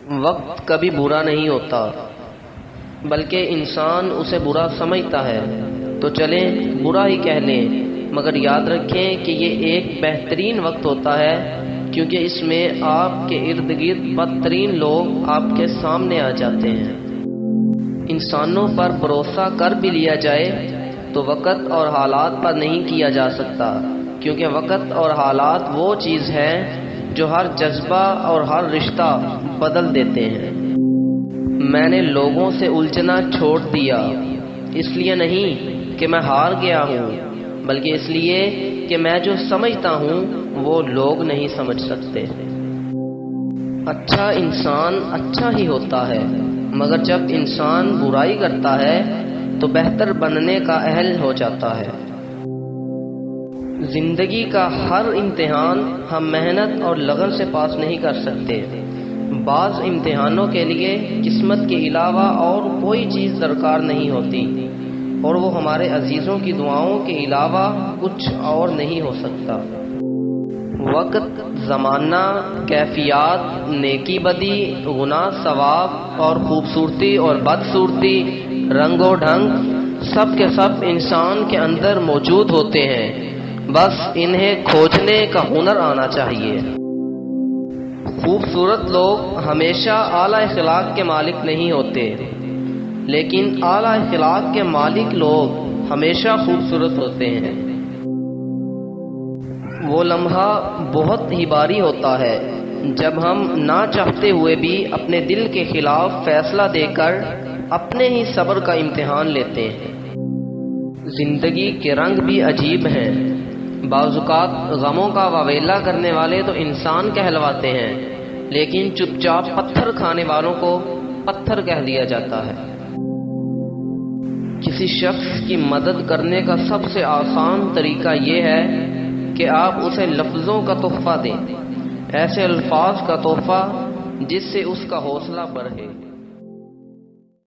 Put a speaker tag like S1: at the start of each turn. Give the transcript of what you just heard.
S1: وقت کبھی برا نہیں ہوتا بلکہ انسان اسے برا سمجھتا ہے، تو چلیں برا ہی کہہ لیں، مگر یاد رکھیں کہ یہ ایک بہترین وقت ہوتا ہے، کیونکہ اس میں آپ کے ارد گرد بدترین لوگ آپ کے سامنے آ جاتے ہیں۔ انسانوں پر بھروسہ کر بھی لیا جائے تو وقت اور حالات پر نہیں کیا جا سکتا، کیونکہ وقت اور حالات وہ چیز ہے جو ہر جذبہ اور ہر رشتہ بدل دیتے ہیں۔ میں نے لوگوں سے الجھنا چھوڑ دیا، اس لیے نہیں کہ میں ہار گیا ہوں، بلکہ اس لیے کہ میں جو سمجھتا ہوں وہ لوگ نہیں سمجھ سکتے۔ اچھا انسان اچھا ہی ہوتا ہے، مگر جب انسان برائی کرتا ہے تو بہتر بننے کا اہل ہو جاتا ہے۔ زندگی کا ہر امتحان ہم محنت اور لگن سے پاس نہیں کر سکتے۔ بعض امتحانوں کے لیے قسمت کے علاوہ اور کوئی چیز درکار نہیں ہوتی، اور وہ ہمارے عزیزوں کی دعاؤں کے علاوہ کچھ اور نہیں ہو سکتا۔ وقت، زمانہ، کیفیات، نیکی بدی، گناہ ثواب اور خوبصورتی اور بدصورتی، رنگ و ڈھنگ، سب کے سب انسان کے اندر موجود ہوتے ہیں، بس انہیں کھوجنے کا ہنر آنا چاہیے۔ خوبصورت لوگ ہمیشہ اعلیٰ اخلاق کے مالک نہیں ہوتے، لیکن اعلیٰ اخلاق کے مالک لوگ ہمیشہ خوبصورت ہوتے ہیں۔ وہ لمحہ بہت ہی بھاری ہوتا ہے جب ہم نہ چاہتے ہوئے بھی اپنے دل کے خلاف فیصلہ دے کر اپنے ہی صبر کا امتحان لیتے ہیں۔ زندگی کے رنگ بھی عجیب ہیں، بعض اوقات غموں کا واویلا کرنے والے تو انسان کہلواتے ہیں، لیکن چپ چاپ پتھر کھانے والوں کو پتھر کہہ دیا جاتا ہے۔ کسی شخص کی مدد کرنے کا سب سے آسان طریقہ یہ ہے کہ آپ اسے لفظوں کا تحفہ دیں، ایسے الفاظ کا تحفہ جس سے اس کا حوصلہ بڑھے۔